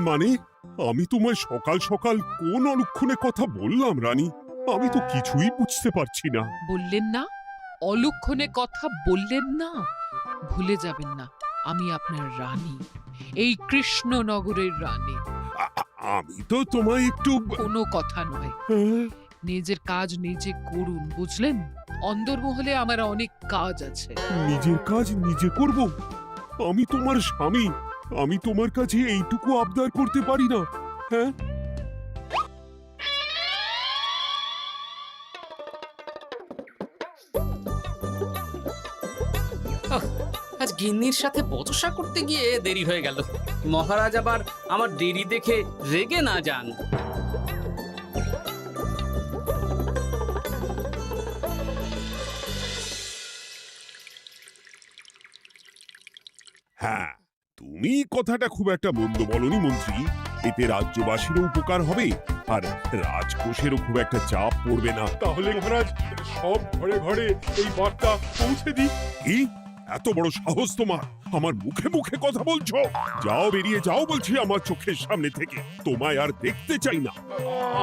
মানে আমি তোমায় সকাল সকাল কোন অলক্ষণে কথা বললাম রানী? আমি তো কিছুই বুঝতে পারছি না। বললেন না, অলক্ষণে কথা বললেন না। ভুলে যাবেন না, আমি আপনার রানী, এই কৃষ্ণনগরের রানী। আমি তো তোমায় একটু কোনো কথা নয়, নিজের কাজ নিজে করুন, বুঝলেন? অন্দরমহলে আমার অনেক কাজ আছে। নিজের কাজ নিজে করব? আমি তোমার স্বামী, আমি তোমার কাছে এইটুকু আবদার করতে পারি না? হ্যাঁ, আজ গিন্নির সাথে বচসা করতে গিয়ে দেরি হয়ে গেল। মহারাজ আবার আমার দেরি দেখে রেগে না যান। হ্যাঁ, তুমি কথাটা খুব একটা মন্দ বলনি মন্ত্রী। এতে রাজ্যবাসীরও উপকার হবে, আর রাজকোষেরও খুব একটা চাপ পড়বে না। তাহলে মহারাজ সব ঘরে ঘরে এই বার্তা পৌঁছে দিই। কি এত বড় সাহস তোমার? আমার মুখে মুখে কথা বলছো? যাও, বেরিয়ে যাও বলছি আমার চোখের সামনে থেকে। তোমায় আর দেখতে চাই না।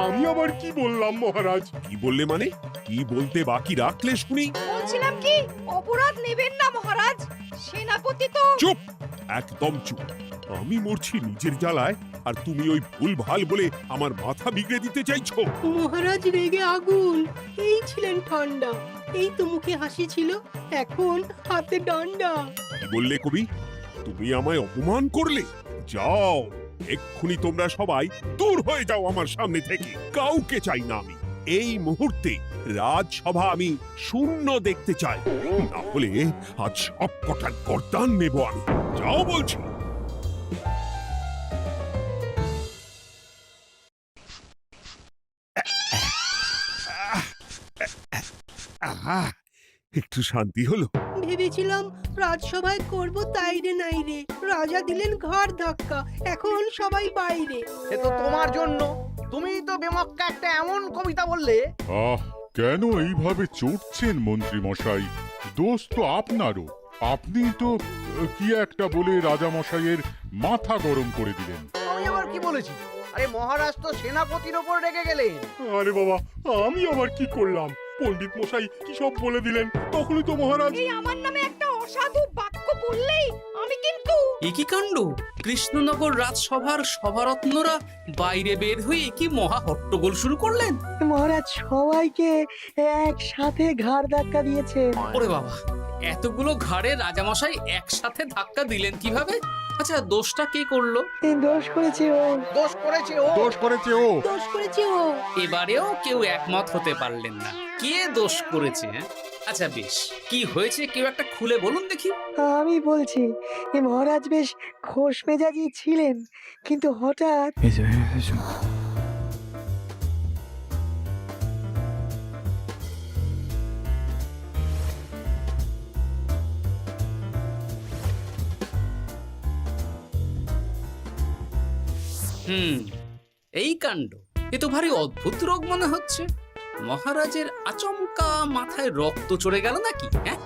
আমি আবার কি বললাম মহারাজ? কি বললে মানে? কি বলতে বাকি রাখলে শুনি? বলছিলাম কি, অপরাধ নেবেন না মহারাজ, সেনাপতি তো। চুপ, একদম চুপ। আমি মরছি নিজের জ্বালায়, আর তুমি ওই ভুল ভাল বলে আমার মাথা বিগড়ে দিতে চাইছো? মহারাজ রেগে আগুন, এই ছিলেন ঠান্ডা, এই তো মুখে হাসি ছিল, এখন হাতে ডান্ডা। কি বললে কবি? তুমি আমায় অপমান করলে? যাও, এক্ষুনি তোমরা সবাই দূর হয়ে যাও আমার সামনে থেকে। কাউকে চাই না আমি। এই মুহূর্তে রাজসভা আমি শূন্য দেখতে চাই, না হলে আজ সব কটার গর্দান নেব আমি। যাও বলছি। আহা, একটু শান্তি হলো। ভেবেছিলাম রাজসভায় করব তাই রে নাই রে, রাজা দিলেন ঘাড় ধাক্কা, এখন সবাই বাইরে। সে তো তোমার জন্য, তুমিই তো বেমক্কা একটা এমন কবিতা বললে। আহ, কেন এইভাবে চড়ছেন মন্ত্রী মশাই? দোষ তো আপনারও। আপনি তো কি একটা বলে রাজা মশাইয়ের মাথা গরম করে দিলেন। আমি আবার কি বলেছি? আরে মহারাজ তো সেনাপতির ওপর রেগে গেলেন। আরে বাবা, আমি আবার কি করলাম? পণ্ডিত মশাই কি সব বলে দিলেন, তখনই তো মহারাজ। এই আমার নামে একটা অসাধু বাক্য বললেই আমি কিন্তু। এ কি কাণ্ড! কৃষ্ণনগর রাজসভার সভারত্নরা বাইরে বের হয়ে কি মহা হট্টগোল শুরু করলেন। মহারাজ সবাইকে একসাথে ঘাড় ধাক্কা দিয়েছেন। ওরে বাবা, এতগুলো ঘাড়ে রাজামশাই একসাথে ধাক্কা দিলেন কিভাবে? আচ্ছা, দোষটা কে করলো? দোষ করেছে ও, দোষ করেছে ও। দোষ করেছে ও। দোষ করেছে ও। এবারেও কেউ একমত হতে পারলেন না কে দোষ করেছে। আচ্ছা বেশ, কি হয়েছে কেউ একটা খুলে বলুন দেখি। আমি বলছি, মহারাজ বেশ খোশ মেজাজি ছিলেন, কিন্তু হঠাৎ এই কাণ্ড! এ তো ভারী অদ্ভুত রোগ মনে হচ্ছে। মহারাজের আচমকা মাথায় রক্ত চড়ে গেল নাকি? হ্যাঁ,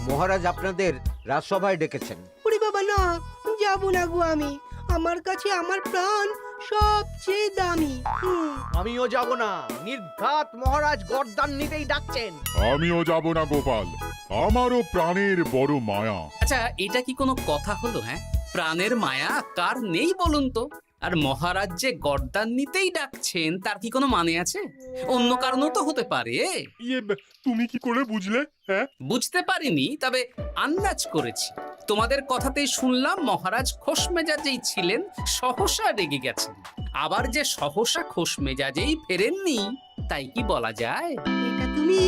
মহারাজ আপনাদের রাজসভায় ডেকেছেন। ওরে বাবা না, যাব না গো আমি, আমার কাছে আমার প্রাণ সবচেয়ে দামি। আমিও যাব না, নির্ঘাত মহারাজ গর্দান নিতেই ডাকছেন। আমিও যাব না গোপাল, আমারও প্রাণের বড় মায়া। আচ্ছা এটা কি কোনো কথা হলো? হ্যাঁ, প্রাণের মায়া কার নেই বলুন তো? আর মহারাজ যে গর্দান নিতেই ডাকছেন তার কি কোনো মানে আছে? অন্য কারণও তো হতে পারে। তুমি কি করে বুঝলে? হ্যাঁ, বুঝতে পারিনি, তবে আন্দাজ করেছি। তোমাদের কথাতেই শুনলাম মহারাজ খোশ মেজাজেই ছিলেন, সহসা রেগে গেছেন। আবার যে সহসা খোশ মেজাজেই ফেরেননি, তাই কি বলা যায়? এটা তুমি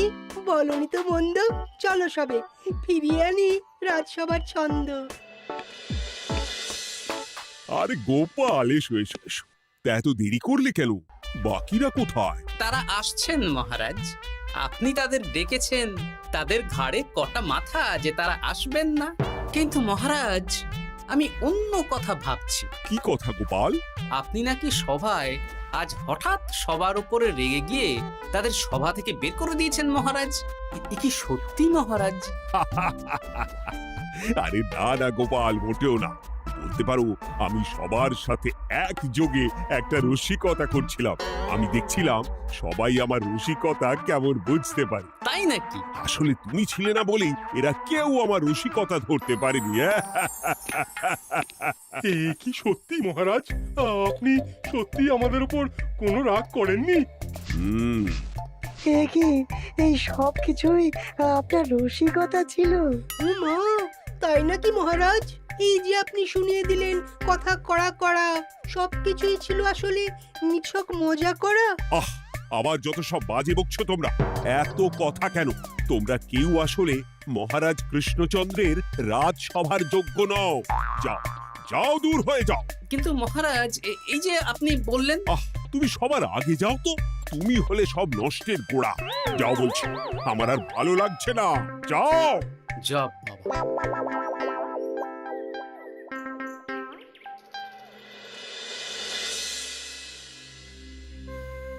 বলনি তো বন্ধু, চলো সবে ফিরিয়ে আনি রাজসভার ছন্দ। আরে গোপাল, এসো এসো এসো। তা এত দেরি করলে কেন? বাকিরা কোথায়? তারা আসছেন মহারাজ। আপনি তাদের ডেকেছেন, তাদের ঘাড়ে কটা মাথা যে তারা আসবেন না। কিন্তু মহারাজ, আমি অন্য কথা ভাবছি। কি কথা গোপাল? আপনি নাকি সভায় আজ হঠাৎ সবার উপরে রেগে গিয়ে তাদের সভা থেকে বের করে দিয়েছেন মহারাজ। এ কি সত্যি মহারাজ? আরে না না গোপাল, মোটেও না। বলতে পারো আমি সবার সাথে একযোগে একটা রসিকতা করছিলাম। আমি দেখছিলাম সবাই আমার রসিকতা কেমন বুঝতে পারে। তাই নাকি? আসলে তুমি ছিলে না বলেই এরা কেউ আমার রসিকতা ধরতে পারেনি। এ কি সত্যি মহারাজ? আপনি সত্যি আমাদের উপর কোনো রাগ করেননি? হুম, এ কি এই সব কিছুই আপনার রসিকতা ছিল? ও মা, তাই নাকি মহারাজ? এই যে আপনি শুনিয়ে দিলেন কথা কড়া কড়া, সবকিছুই ছিল আসলে নিছক মজা করা। আহ, আবার যত সব বাজে বকছো তোমরা। এত কথা কেন? তোমরা কেউ আসলে মহারাজ কৃষ্ণচন্দ্রের রাজসভার যোগ্য নও। যাও, যাও, দূর হয়ে যাও। কিন্তু মহারাজ, এই যে আপনি বললেন। আহ, তুমি সবার আগে যাও তো। তুমি হলে সব নষ্টের গোড়া। যাও বলছি, আমার আর ভালো লাগছে না। যাও। জব বাবা।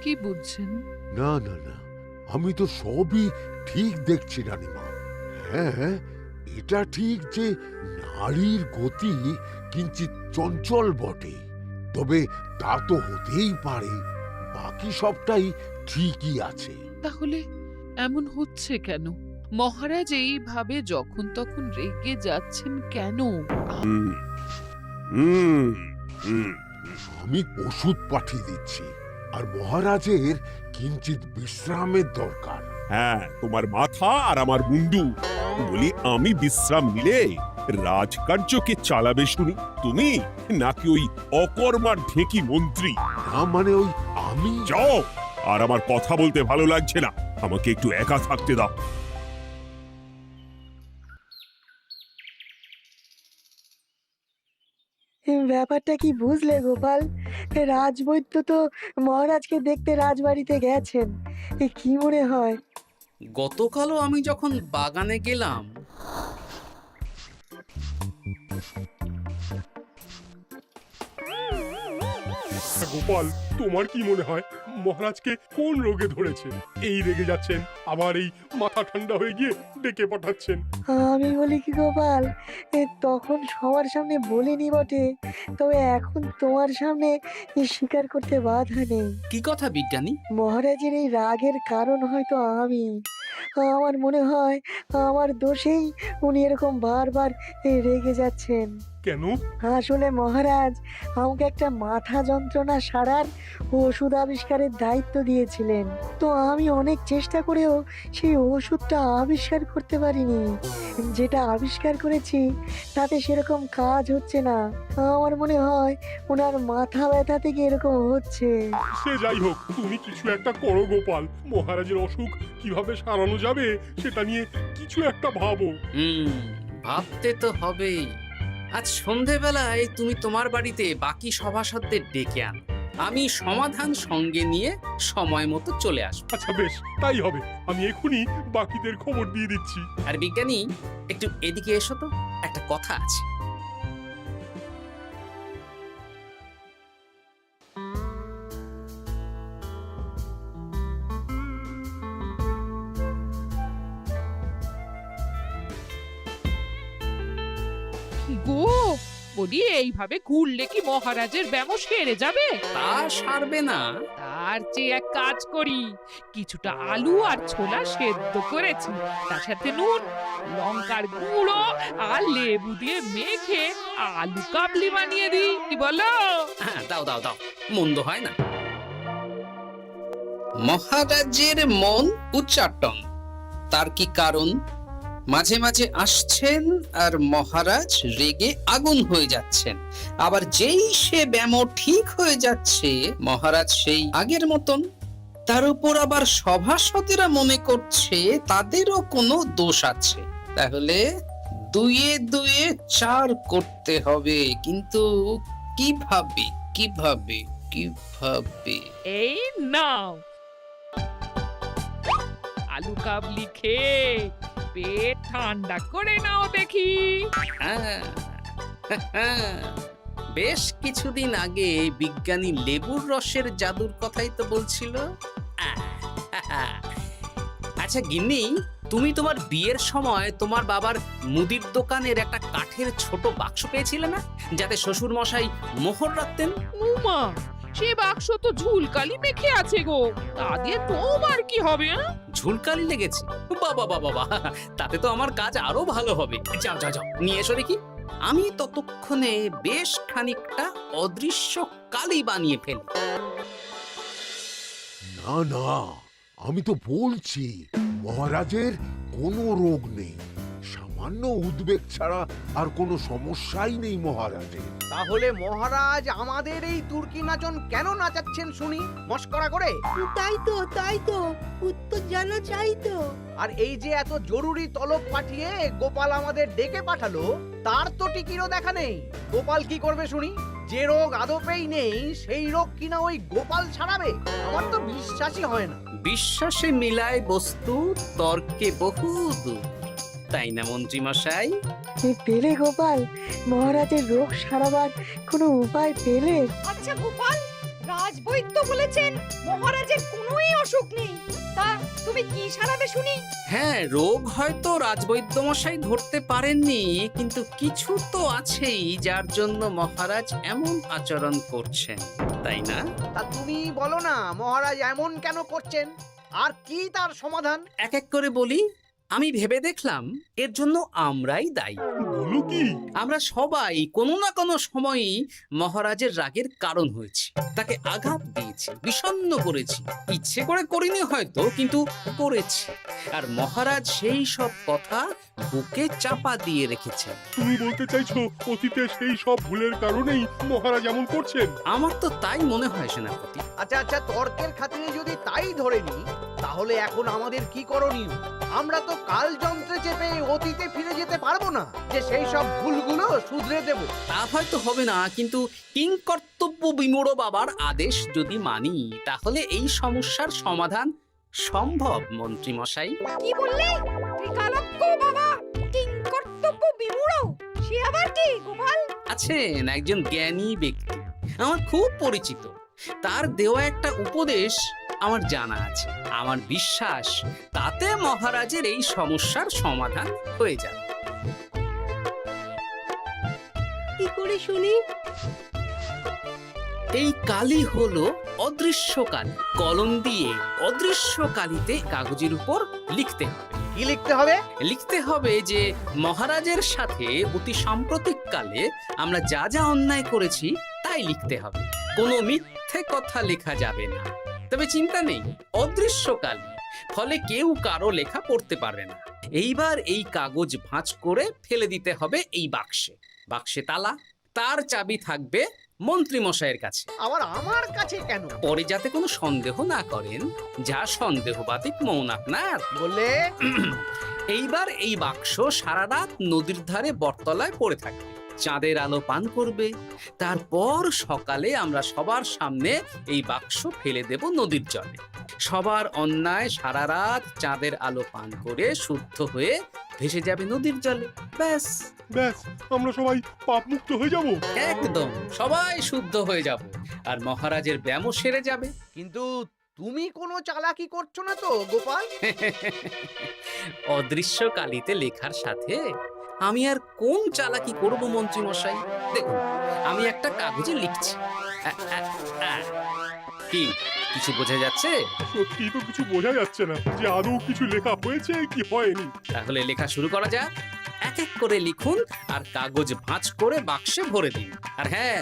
কি বুঝছেন? না না না, আমি তো সবই ঠিক দেখছি রানীমা। হ্যাঁ, এটা ঠিক যে নারীর গতি কিঞ্চিত চঞ্চল বটে, তবে তা তো হতেই পারে। বাকি সবটাই ঠিকই আছে। তাহলে এমন হচ্ছে কেন? মহারাজ এইভাবে যখন তখন রেগে যাচ্ছেন কেন? হুম, হুম, হুম। আমি ওষুধ পাঠিয়ে দিচ্ছি, আর মহারাজের কিঞ্চিত বিশ্রামের দরকার। হ্যাঁ, তোমার মাথা আর আমার মুন্ডু। বলি, আমি বিশ্রাম নিলে রাজকার্যকে চালাবে শুনি তুমি, নাকি ওই অকর্মার ঢেকি মন্ত্রী? না মানে ওই আমি। যাও, আর আমার কথা বলতে ভালো লাগছে না। আমাকে একটু একা থাকতে দাও। ব্যাপারটা কি বুঝলে গোপাল? রাজবৈদ্য তো মহারাজকে দেখতে রাজবাড়িতে গেছেন। কি মনে হয়? গতকালও আমি যখন বাগানে গেলাম, গোপাল, তোমার কি মনে হয় মহারাজকে কোন রোগে ধরেছে? এই রেগে যাচ্ছেন, আবার এই মাথা ঠান্ডা হয়ে গিয়ে ডেকে পাঠাচ্ছেন। আমি বলি কি গোপাল, তখন সবার সামনে বলিনি বটে, তবে এখন তোমার সামনে স্বীকার করতে বাধা নেই। কি কথা বিজ্ঞানী? মহারাজের এই রাগের কারণ হয়তো আমি। আমার মনে হয় আমার দোষেই উনি এরকম বারবার রেগে যাচ্ছেন। কেন? আসলে মহারাজ আমাকে একটা মাথা যন্ত্রণা সারার ওষুধ আবিষ্কারের দায়িত্ব দিয়েছিলেন, তো আমি অনেক চেষ্টা করেও সেই ওষুধটা আবিষ্কার করতে পারিনি। যেটা আবিষ্কার করেছি তাতে সেরকম কাজ হচ্ছে না। আমার মনে হয় ওনার মাথা ব্যথা থেকে এরকম হচ্ছে। সে যাই হোক, তুমি কিছু একটা করো গোপাল। মহারাজের অসুখ কিভাবে সারানো যাবে সেটা নিয়ে কিছু একটা ভাবো। ভাবতে তো হবেই। আজ সন্ধেবেলায় তুমি তোমার বাড়িতে বাকি সভাসদদের ডেকে আনো, আমি সমাধান সঙ্গে নিয়ে সময় মতো চলে আসবো। আচ্ছা বেশ, তাই হবে। আমি এখনই বাকিদের খবর দিয়ে দিচ্ছি। আর বিজ্ঞানী, একটু এদিকে এসো তো, একটা কথা আছে। গো, বলি এইভাবে ঘুরলে কি মহারাজের ব্যামো সেরে যাবে? তা সারবে না। তার চেয়ে এক কাজ করি, কিছুটা আলু আর ছোলা সেদ্ধ করেছি, তার সাথে নুন, লঙ্কার গুঁড়ো আর লেবু দিয়ে মেখে আলু কাবলি বানিয়ে দিই, কি বলো? হ্যাঁ, দাও দাও দাও, মন্দ হয় না। মহারাজের মন উচ্চাটন, তার কি কারণ? মাঝে মাঝে আসছেন আর মহারাজ রেগে আগুন হয়ে যাচ্ছেন, আবার যেই সে ব্যামো ঠিক হয়ে যাচ্ছে মহারাজ সেই আগের মতন। তার উপর আবার সভাসদেরা মনে করছে তাদেরও কোনো দোষ আছে। তাহলে দুয়ে দুয়ে চার করতে হবে, কিন্তু কিভাবে কিভাবে কিভাবে? এই নাও আলু কাবলি খেয়ে পেট ঠান্ডা করে নাও দেখি। হ্যাঁ, বেশ কিছুদিন আগে বিজ্ঞানী লেবুর রসের জাদুর কথাই তো বলছিল। আচ্ছা গিন্নি, তুমি তোমার বিয়ের সময় তোমার বাবার মুদির দোকানের একটা কাঠের ছোট বাক্স পেয়েছিলে না, যাতে শ্বশুর মশাই মোহর রাখতেন? উমা, সে বাক্স তো ঝুলকালি মেখে আছে গো, তা দিয়ে তোমার কি হবে? ঝুলকালি লেগেছে? বাবা বাবা বাবা, তাতে তো আমার কাজ আরো ভালো হবে। যাও যাও যাও, নিয়ে এসো দেখি। আমি ততক্ষণে বেশ খানিকটা অদৃশ্য কালি বানিয়ে ফেলি। না না, আমি তো বলছি মহারাজের কোনো রোগ নেই, সামান্য উদ্বেগ ছাড়া আর কোনো সমস্যাই নেই মহারাজের। তাহলে মহারাজ আমাদের এই তুর্কি নাচন কেন নাচাচ্ছেন শুনি, মস্করা করে? তাই তো উত্তর জানা চাই তো। আর এই যে এত জরুরি তলব পাঠিয়ে গোপাল আমাদের ডেকে পাঠালো, তার তো টিকিরও দেখা নেই। গোপাল কি করবে শুনি? যে রোগ আদপেই নেই সেই রোগ কিনা ওই গোপাল ছাড়াবে? আমার তো বিশ্বাসই হয় না। বিশ্বাসে মিলায় বস্তু, তর্কে বহু দূর, তাই না মন্ত্রী মশাই? পেলে গোপাল, মহারাজের রোগ সারাবার কোনো উপায় পেলে? আচ্ছা গোপাল, রাজবৈদ্য বলেছেন মহারাজের কোনোই অসুখ নেই, তা তুমি কি সারাবে শুনি? হ্যাঁ, রোগ হয়তো রাজবৈদ্য মশাই ধরতে পারেননি, কিন্তু কিছু তো আছেই যার জন্য মহারাজ এমন আচরণ করছেন, তাই না? তা তুমি বলো না মহারাজ এমন কেন করছেন, আর কি তার সমাধান? এক এক করে বলি। আমি ভেবে দেখলাম এর জন্য আমরাই দায়ী। বলো কি? আমরা সবাই কোনো না কোনো সময়ই মহারাজের রাগের কারণ হয়েছি, তাকে আঘাত দিয়েছি, বিষণ্ণ করেছি। ইচ্ছে করে করিনি হয়তো, কিন্তু করেছি। আর মহারাজ সেই সব কথা বুকে চাপা দিয়ে রেখেছেন। তুমি বলতে চাইছো অতীতে সেই সব ভুলের কারণেই মহারাজ এমন করছেন? আমার তো তাই মনে হয় সেনাপতি। আচ্ছা আচ্ছা, তর্কের খাতিরে যদি তাই ধরে নি, তাহলে এখন আমাদের কি করণীয়? আমরা তো কাল যন্ত্রে চেপে অতীতে ফিরে যেতে পারবো না যে সেই সব ভুলগুলো শুধরে দেব। তা হয়তো হবে না, কিন্তু কিংকর্তব্য বিমূঢ় বাবার আদেশ যদি মানি, তাহলে এই সমস্যার সমাধান সম্ভব মন্ত্রী মশাই। কি বললে? ত্রিকালজ্ঞ বাবা কিংকর্তব্য বিমূঢ়, সে আবার কি গোপাল? আছেন একজন জ্ঞানী ব্যক্তি, আমার খুব পরিচিত। তার দেওয়া একটা উপদেশ আমার জানা আছে। আমার বিশ্বাস তাতে মহারাজের এই সমস্যার সমাধান হয়ে যাবে। কি করে শুনি? এই কালি হলো অদৃশ্য কালি। কলম দিয়ে অদৃশ্য কালিতে কাগজের উপর লিখতে হবে। কি লিখতে হবে? লিখতে হবে যে মহারাজের সাথে অতি সাম্প্রতিককালে আমরা যা যা অন্যায় করেছি তাই লিখতে হবে। কোনো মিথ্যে কথা লেখা যাবে না। তবে চিন্তা নেই, অদৃশ্য কালি, ফলে কেউ কারো লেখা পড়তে পারবে না। এইবার এই কাগজ ভাঁজ করে ফেলে দিতে হবে এই বাক্সে। বাক্সে তালা, তার চাবি থাকবে মন্ত্রী মশাইয়ের কাছে। আবার আমার কাছে কেন? পরে যাতে কোনো সন্দেহ না করেন, যা সন্দেহ বাতিক মৌন আপনার। বললে এইবার এই বাক্স সারা রাত নদীর ধারে বটতলায় পড়ে থাকবে, চাঁদের আলো পান করবে। তারপর সকালে আমরা সবার সামনে এই বাক্স ফেলে দেব নদীর জলে। সবার অন্যায় সারা রাত চাঁদের আলো পান করে শুদ্ধ হয়ে ভেসে যাবে নদীর জলে। ব্যাস ব্যাস, আমরা সবাই পাপ মুক্ত হয়ে যাব। একদম সবাই শুদ্ধ হয়ে যাব, আর মহারাজের ব্যামো সেরে যাবে। কিন্তু তুমি কোনো চালাকি করছো না তো গোপাল? অদৃশ্য কালিতে লেখার সাথে আমি আর কোন চালাকি করব মন্ত্রী মশাই? দেখুন, আমি একটা কাগজে লিখছি। কি কিছু বোঝা যাচ্ছে? সত্যি তো কিছু বোঝা যাচ্ছে না যে আদৌ কিছু লেখা হয়েছে কি হয়নি। তাহলে লেখা শুরু করা যাক। এক এক করে লিখুন আর কাগজ ভাঁজ করে বাক্সে ভরে দিন। আর হ্যাঁ,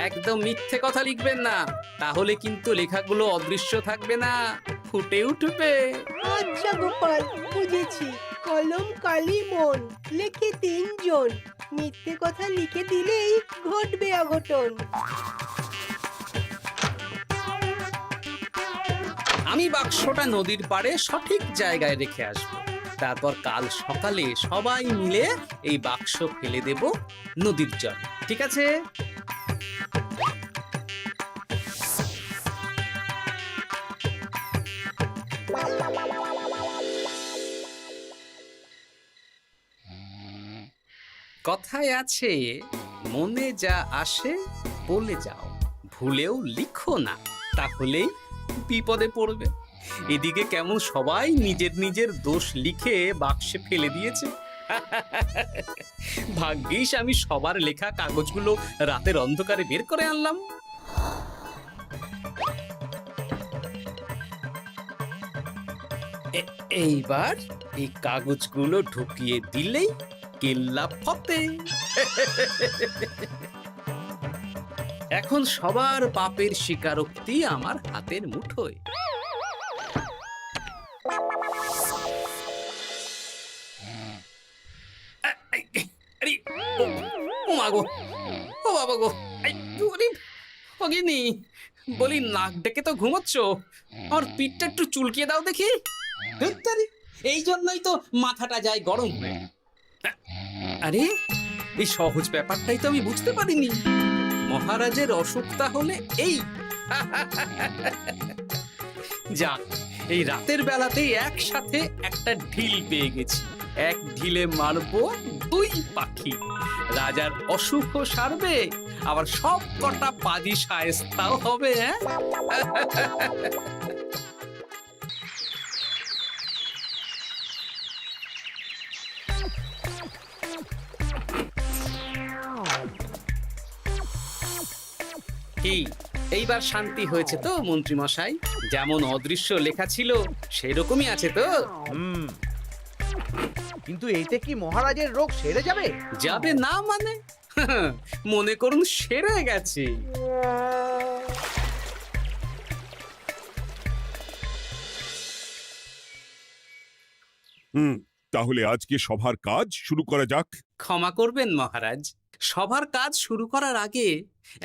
একদম মিথ্যে কথা লিখবেন না, তাহলে কিন্তু লেখাগুলো অদৃশ্য থাকবে না, ফুটে উঠবে। আচ্ছা গোপাল, বুঝেছি। কলম কালি মন, লেখে 3 জন। মিথ্যে কথা লিখে দিলেই ঘটবে অঘটন। আমি বাক্সটা নদীর পাড়ে সঠিক জায়গায় রেখে আসবো। তারপর কাল সকালে সবাই মিলে এই বাক্স ফেলে দেব নদীর জল। ঠিক আছে? কথায় আছে, মনে যা আসে বলে যাও, ভুলেও লিখো না, তাহলেই বিপদে পড়বে। এদিকে কেমন সবাই নিজের নিজের দোষ লিখে বাক্সে ফেলে দিয়েছে। ভাগ্যিস আমি সবার লেখা কাগজগুলো রাতের অন্ধকারে বের করে আনলাম। এইবার এই কাগজগুলো ঢুকিয়ে দিলেই কেল্লা ফতে। এখন সবার পাপের স্বীকারোক্তি আমার হাতের মুঠোয়। আরে, ও মা গো, ও বাবা গো, বলি নাক ডেকে তো ঘুমোচ্ছ, আর পিঠটা একটু চুলকিয়ে দাও দেখি। ধুত্তারি, এই জন্যই তো মাথাটা যায় গরম হয়ে। আরে, এই সহজ ব্যাপারটাই তো আমি বুঝতে পারিনি। মহারাজের অসুখ তাহলে এই। যাক, এই রাতের বেলাতেই একসাথে একটা ঢিল পেয়ে গেছি। এক ঢিলে মারবো 2 পাখি। রাজার অসুখও সারবে, আবার সব কটা পাজি শায়েস্তাও হবে। কি এইবার শান্তি হয়েছে তো মন্ত্রী মশাই? যেমন অদৃশ্য লেখা ছিল সেরকমই আছে তো? কিন্তু এতে কি মহারাজের রোগ সেরে যাবে? যাবে না মানে? মনে করুন সেরে গেছে। তাহলে আজকে সভার কাজ শুরু করা যাক। ক্ষমা করবেন মহারাজ, সবার কাজ শুরু করার আগে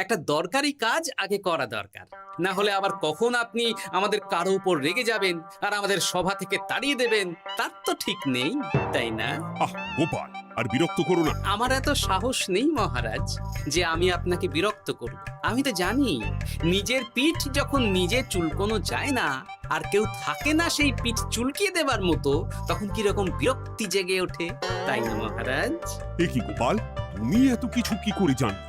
একটা দরকারি কাজ আগে করা দরকার। না হলে আবার কখন আপনি আমাদের কারো উপর রেগে যাবেন আর আমাদের সভা থেকে তাড়িয়ে দেবেন তার তো ঠিক নেই, তাই না? আহ গোপাল, আর বিরক্ত করো না। আমার এত সাহস নেই মহারাজ যে আমি আপনাকে বিরক্ত করব। আমি তো জানি নিজের পিঠ যখন নিজে চুলকোনো যায় না, আর কেউ থাকে না সেই পিঠ চুলকিয়ে দেবার মতো, তখন কিরকম বিরক্তি জেগে ওঠে, তাই না মহারাজ? এ কি গোপাল, তুমি এত কিছু কি করে জানো?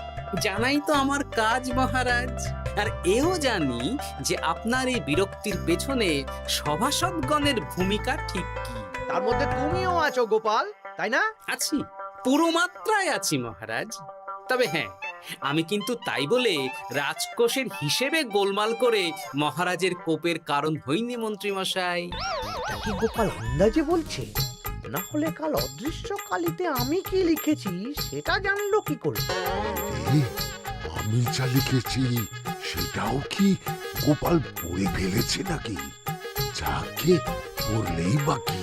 জানাই তো আমার কাজ মহারাজ। আর এও জানি যে আপনার এই বিরক্তির পেছনে সভাসদগণের ভূমিকা ঠিক কি। তার মধ্যে তুমিও আছো গোপাল, তাই না? আছি, পুরো মাত্রায় আছি মহারাজ। তবে হ্যাঁ, আমি কিন্তু তাই বলে রাজকোষের হিসেবে গোলমাল করে মহারাজের কোপের কারণ হইনি মন্ত্রী মশাই। এটা কি গোপাল আন্দাজে বলছে? না হলে কাল অদৃশ্য কালিতে আমি কি লিখেছি সেটা জানলো কি করে? এই, আমি যা লিখেছি সেটাও কি গোপাল পড়ে ফেলেছে নাকি? যাকে পড়লেই বাকি,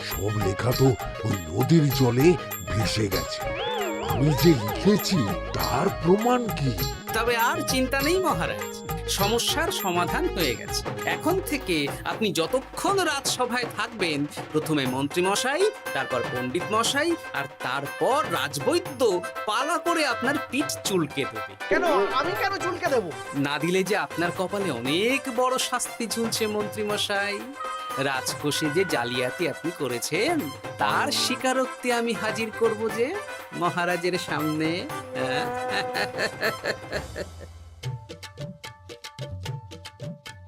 সব লেখা তো ওই নদীর জলে ভেসে গেছে। আমি যে লিখেছি তার প্রমাণ কি? তবে আর চিন্তা নেই মহারাজ, সমস্যার সমাধান হয়ে গেছে। এখন থেকে আপনি যতক্ষণ রাজসভায় থাকবেন, প্রথমে মন্ত্রী মশাই, তারপর পণ্ডিত মশাই, আর তারপর রাজবৈদ্য পালা করে আপনার পিঠ চুলকে দেবে। কেন আমি কেন চুলকে দেবো? না দিলে যে আপনার কপালে অনেক বড় শাস্তি ঝুলছে মন্ত্রী মশাই। রাজকোষে যে জালিয়াতি আপনি করেছেন তার স্বীকারোক্তি আমি হাজির করব যে মহারাজের সামনে।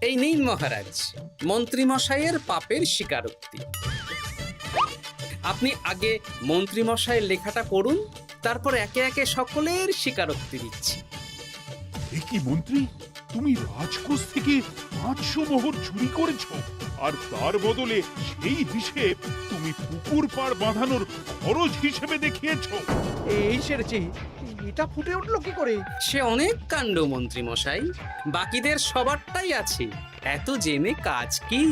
এই নিন মহারাজ, মন্ত্রী মশাইয়ের পাপের স্বীকারোক্তি। আপনি আগে মন্ত্রী মশাইয়ের লেখাটা পড়ুন, তারপর একে একে সকলের স্বীকারোক্তি দিচ্ছি। এ কি মন্ত্রী, তুমি রাজকোষ থেকে 500 মোহর চুরি করেছো, আর তার বদলে সেই হিসেব তুমি পুকুর পাড় বাঁধানোর খরচ হিসেবে দেখিয়েছো। এই সেরেছে, এটা ফুটে উঠলো কি করে? সে অনেক কাণ্ড মন্ত্রী মশাই, বাকিদের সবারটাই আছে। এত জেনে কাজ কি?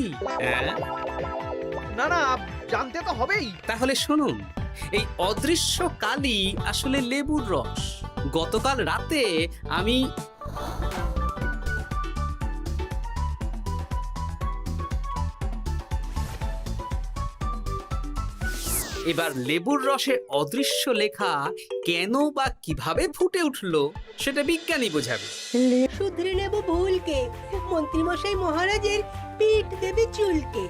না না, জানতে তো হবেই। তাহলে শুনুন, এই অদৃশ্য কালি আসলে লেবুর রস। গতকাল রাতে আমি এবার লেবুর রসে অদৃশ্য লেখা কেন বা কিভাবে ফুটে উঠলো সেটা বিজ্ঞানী বোঝাবে। শুধরে নেব ভুলকে, মন্ত্রীমশাই মহারাজের পিঠ দেবে চুলকে।